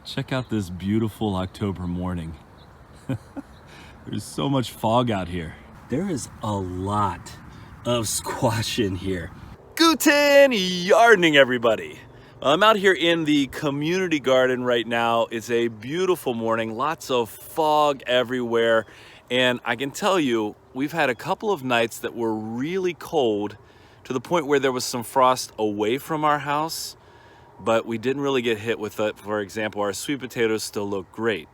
Check out this beautiful October morning. There's so much fog out here. There is a lot of squash in here. Guten gardening, everybody. I'm out here in the community garden right now. It's a beautiful morning, lots of fog everywhere. And I can tell you, we've had a couple of nights that were really cold to the point where there was some frost away from our house, but we didn't really get hit with it. For example, our sweet potatoes still look great.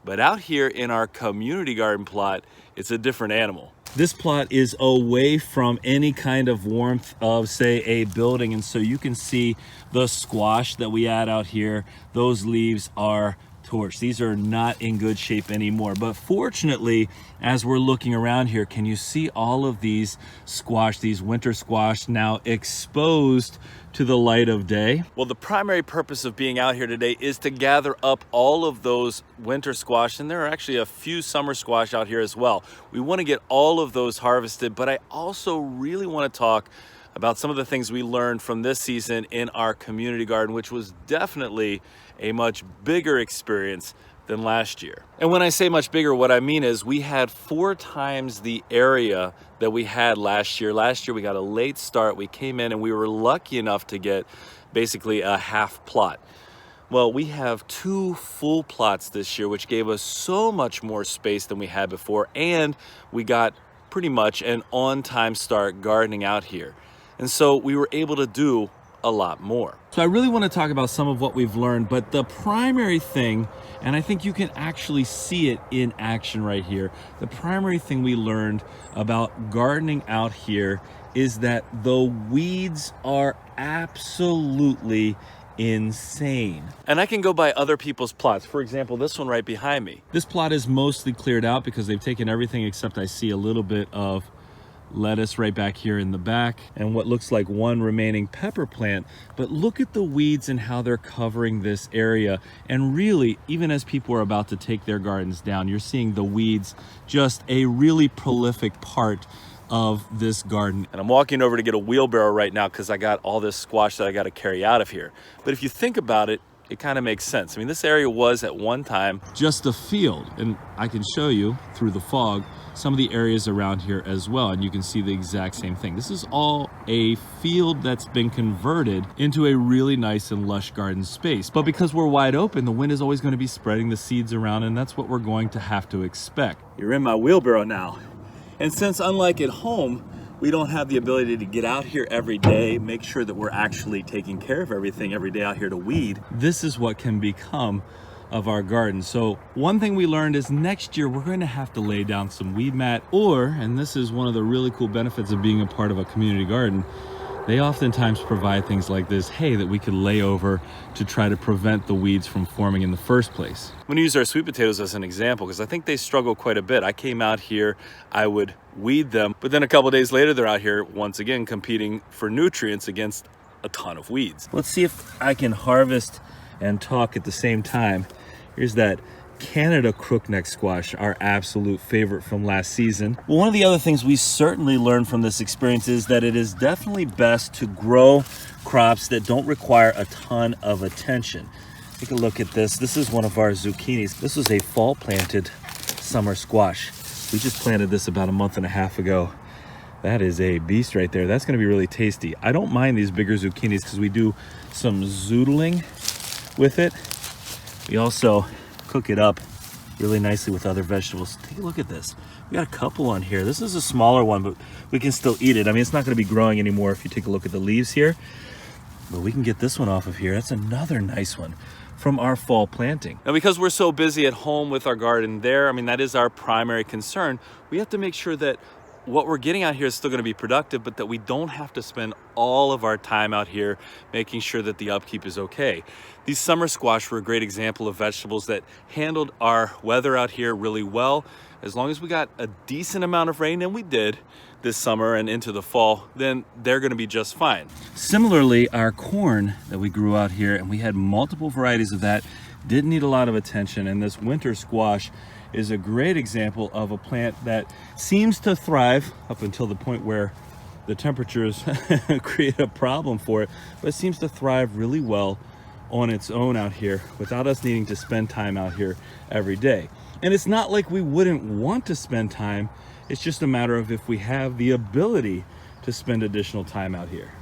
But out here in our community garden plot, it's a different animal. This plot is away from any kind of warmth of, say, a building. And so you can see the squash that we had out here. Those leaves are torched. These are not in good shape anymore. But fortunately, as we're looking around here, can you see all of these squash, these winter squash now exposed to the light of day? Well, the primary purpose of being out here today is to gather up all of those winter squash, and there are actually a few summer squash out here as well. We want to get all of those harvested, but I also really want to talk about some of the things we learned from this season in our community garden, which was definitely a much bigger experience than last year. And when I say much bigger, what I mean is we had 4 times the area that we had last year. Last year we got a late start. We came in and we were lucky enough to get basically a half plot. Well, we have 2 full plots this year, which gave us so much more space than we had before, and we got pretty much an on-time start gardening out here. And so we were able to do a lot more. So I really want to talk about some of what we've learned, but the primary thing, and I think you can actually see it in action right here, the primary thing we learned about gardening out here is that the weeds are absolutely insane. And I can go by other people's plots. For example, this one right behind me. This plot is mostly cleared out because they've taken everything except I see a little bit of lettuce right back here in the back and what looks like one remaining pepper plant. But look at the weeds and how they're covering this area. And really, even as people are about to take their gardens down, you're seeing the weeds just a really prolific part of this garden. And I'm walking over to get a wheelbarrow right now because I got all this squash that I got to carry out of here. But if you think about it, it kind of makes sense. I mean, this area was at one time just a field, and I can show you through the fog some of the areas around here as well, and you can see the exact same thing. This is all a field that's been converted into a really nice and lush garden space. But because we're wide open, the wind is always going to be spreading the seeds around, and that's what we're going to have to expect. You're in my wheelbarrow now. And since unlike at home, we don't have the ability to get out here every day, make sure that we're actually taking care of everything every day out here to weed, this is what can become of our garden. So one thing we learned is next year we're going to have to lay down some weed mat, or, and this is one of the really cool benefits of being a part of a community garden, they oftentimes provide things like this hay that we could lay over to try to prevent the weeds from forming in the first place. I'm going to use our sweet potatoes as an example because I think they struggle quite a bit. I came out here, I would weed them, but then a couple days later they're out here once again competing for nutrients against a ton of weeds. Let's see if I can harvest and talk at the same time. Here's that Canada crookneck squash, our absolute favorite from last season. Well, one of the other things we certainly learned from this experience is that it is definitely best to grow crops that don't require a ton of attention. Take a look at this. This is one of our zucchinis. This was a fall planted summer squash. We just planted this about a month and a half ago. That is a beast right there. That's going to be really tasty. I don't mind these bigger zucchinis because we do some zoodling with it. We also cook it up really nicely with other vegetables. Take a look at this. We got a couple on here. This is a smaller one, but we can still eat it. I mean, it's not going to be growing anymore if you take a look at the leaves here, but we can get this one off of here. That's another nice one from our fall planting. Now, because we're so busy at home with our garden there, I mean, that is our primary concern. We have to make sure that what we're getting out here is still going to be productive, but that we don't have to spend all of our time out here making sure that the upkeep is okay. These summer squash were a great example of vegetables that handled our weather out here really well. As long as we got a decent amount of rain, and we did this summer and into the fall, then they're going to be just fine. Similarly, our corn that we grew out here, and we had multiple varieties of that, didn't need a lot of attention, and this winter squash is a great example of a plant that seems to thrive up until the point where the temperatures create a problem for it, but it seems to thrive really well on its own out here without us needing to spend time out here every day. And it's not like we wouldn't want to spend time. It's just a matter of if we have the ability to spend additional time out here.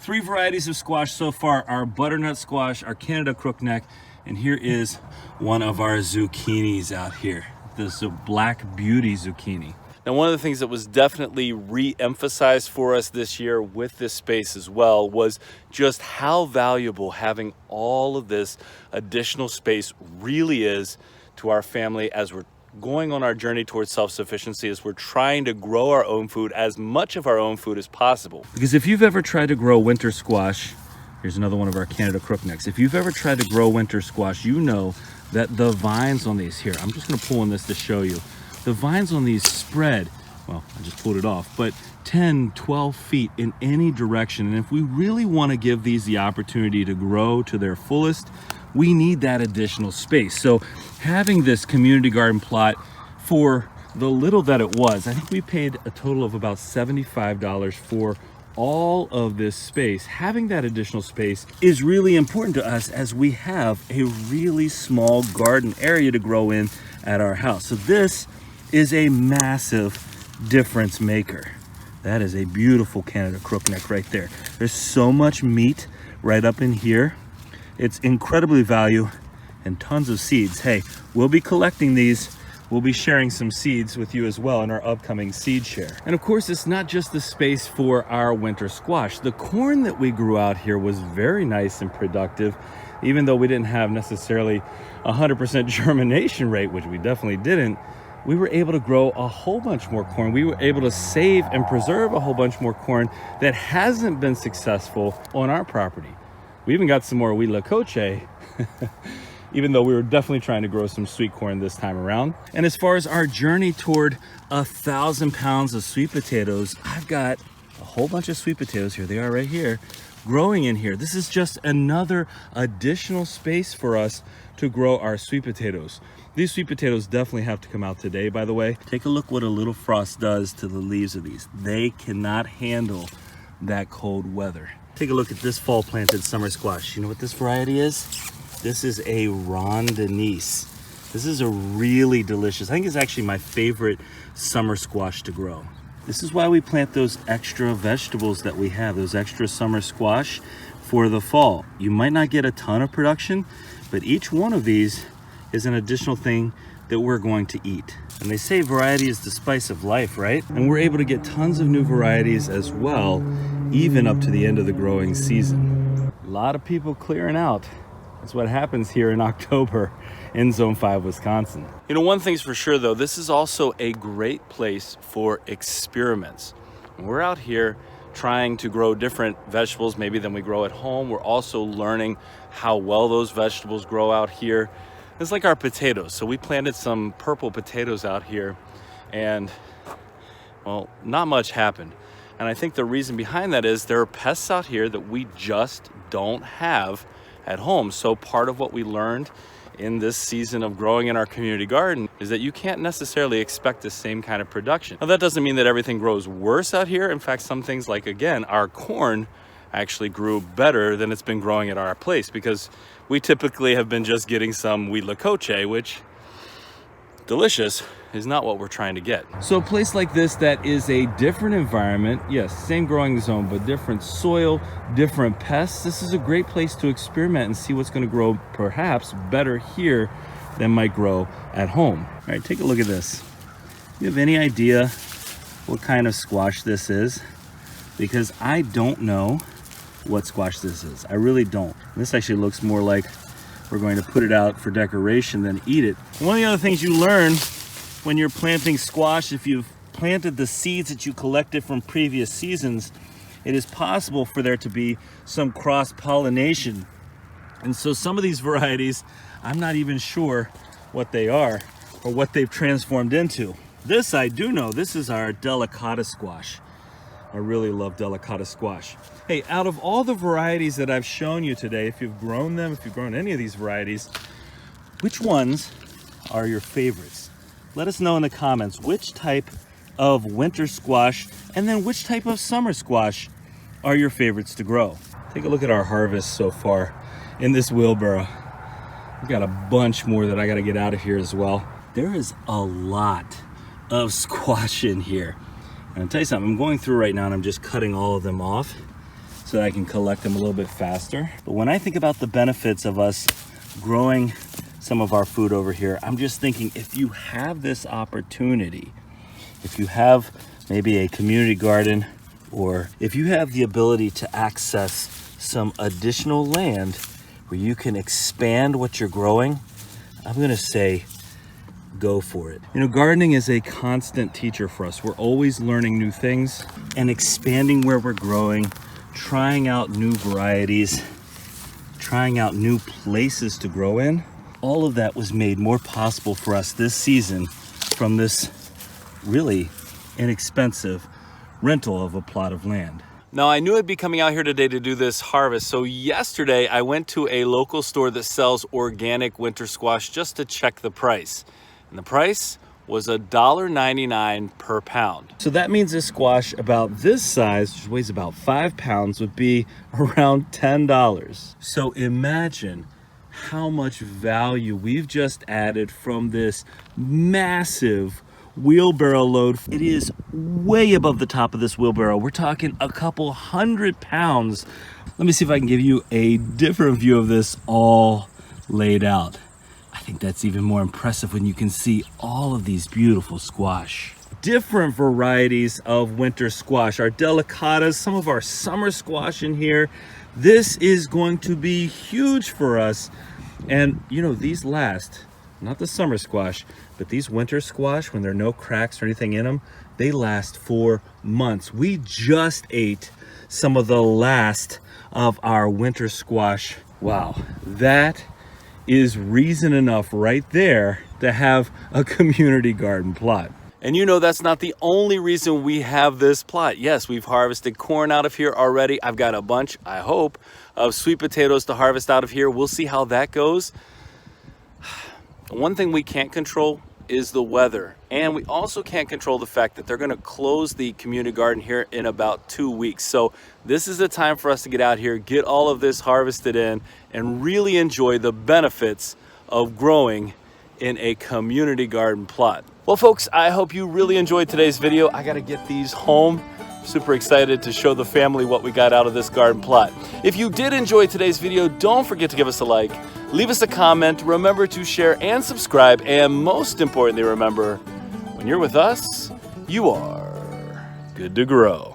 3 varieties of squash so far: our butternut squash, our Canada crookneck, and here is one of our zucchinis out here. This is a Black Beauty zucchini. Now, one of the things that was definitely re-emphasized for us this year with this space as well was just how valuable having all of this additional space really is to our family as we're going on our journey towards self-sufficiency, as we're trying to grow our own food, as much of our own food as possible. Because if you've ever tried to grow winter squash, here's another one of our Canada crooknecks. If you've ever tried to grow winter squash, you know that the vines on these here, I'm just gonna pull on this to show you. The vines on these spread, well, I just pulled it off, but 10, 12 feet in any direction. And if we really wanna give these the opportunity to grow to their fullest, we need that additional space. So having this community garden plot, for the little that it was, I think we paid a total of about $75 for all of this space. Having that additional space is really important to us as we have a really small garden area to grow in at our house. So this is a massive difference maker. That is a beautiful Canada crookneck right there. There's so much meat right up in here. It's incredibly valuable and tons of seeds. Hey, we'll be collecting these. We'll be sharing some seeds with you as well in our upcoming seed share. And of course, it's not just the space for our winter squash. The corn that we grew out here was very nice and productive, even though we didn't have necessarily 100% germination rate, which we definitely didn't. We were able to grow a whole bunch more corn. We were able to save and preserve a whole bunch more corn that hasn't been successful on our property. We even got some more huila coche, even though we were definitely trying to grow some sweet corn this time around. And as far as our journey toward 1,000 pounds of sweet potatoes, I've got a whole bunch of sweet potatoes, here they are right here, growing in here. This is just another additional space for us to grow our sweet potatoes. These sweet potatoes definitely have to come out today, by the way. Take a look what a little frost does to the leaves of these. They cannot handle that cold weather. Take a look at this fall planted summer squash. You know what this variety is? This is a rondinese. This is a really delicious, I think it's actually my favorite summer squash to grow. This is why we plant those extra vegetables that we have, those extra summer squash for the fall. You might not get a ton of production, but each one of these is an additional thing that we're going to eat. And they say variety is the spice of life, right? And we're able to get tons of new varieties as well, even up to the end of the growing season. A lot of people clearing out. That's what happens here in October in Zone 5, Wisconsin. You know, one thing's for sure though, this is also a great place for experiments. We're out here trying to grow different vegetables maybe than we grow at home. We're also learning how well those vegetables grow out here. It's like our potatoes. So we planted some purple potatoes out here and, well, not much happened. And I think the reason behind that is there are pests out here that we just don't have at home. So part of what we learned in this season of growing in our community garden is that you can't necessarily expect the same kind of production. Now that doesn't mean that everything grows worse out here. In fact, some things like, again, our corn actually grew better than it's been growing at our place, because we typically have been just getting some huila coche, which, delicious, is not what we're trying to get. So a place like this that is a different environment, yes, same growing zone, but different soil, different pests, this is a great place to experiment and see what's gonna grow perhaps better here than might grow at home. All right, take a look at this. You have any idea what kind of squash this is? Because I don't know what squash this is. I really don't. This actually looks more like we're going to put it out for decoration than eat it. One of the other things you learn when you're planting squash, if you've planted the seeds that you collected from previous seasons, it is possible for there to be some cross-pollination. And so some of these varieties, I'm not even sure what they are or what they've transformed into. This I do know, this is our delicata squash. I really love delicata squash. Hey, out of all the varieties that I've shown you today, if you've grown them, if you've grown any of these varieties, which ones are your favorites? Let us know in the comments which type of winter squash and then which type of summer squash are your favorites to grow. Take a look at our harvest so far. in this wheelbarrow. I've got a bunch more that I got to get out of here as well. There is a lot of squash in here. And I'll tell you something, I'm going through right now and I'm just cutting all of them off so that I can collect them a little bit faster. But when I think about the benefits of us growing some of our food over here, I'm just thinking, if you have this opportunity, if you have maybe a community garden, or if you have the ability to access some additional land where you can expand what you're growing, I'm gonna say go for it. You know, gardening is a constant teacher for us. We're always learning new things and expanding where we're growing, trying out new varieties, trying out new places to grow in. All of that was made more possible for us this season from this really inexpensive rental of a plot of land. Now, I knew I'd be coming out here today to do this harvest, so yesterday I went to a local store that sells organic winter squash just to check the price. And the price was $1.99 per pound. So that means a squash about this size, which weighs about 5 pounds, would be around $10. So imagine how much value we've just added from this massive wheelbarrow load. It is way above the top of this wheelbarrow. We're talking a couple 100 pounds. Let me see if I can give you a different view of this all laid out. I think that's even more impressive when you can see all of these beautiful squash. Different varieties of winter squash, our delicatas, some of our summer squash in here. This is going to be huge for us. And you know, these last, not the summer squash, but these winter squash, when there are no cracks or anything in them, they last for months. We just ate some of the last of our winter squash. Wow, that is reason enough right there to have a community garden plot. And you know, that's not the only reason we have this plot. Yes, we've harvested corn out of here already. I've got a bunch, I hope, of sweet potatoes to harvest out of here. We'll see how that goes. One thing we can't control is the weather. And we also can't control the fact that they're gonna close the community garden here in about 2 weeks. So this is the time for us to get out here, get all of this harvested in, and really enjoy the benefits of growing in a community garden plot. Well, folks, I hope you really enjoyed today's video. I gotta get these home. Super excited to show the family what we got out of this garden plot. If you did enjoy today's video, don't forget to give us a like, leave us a comment, remember to share and subscribe, and most importantly, remember, when you're with us, you are good to grow.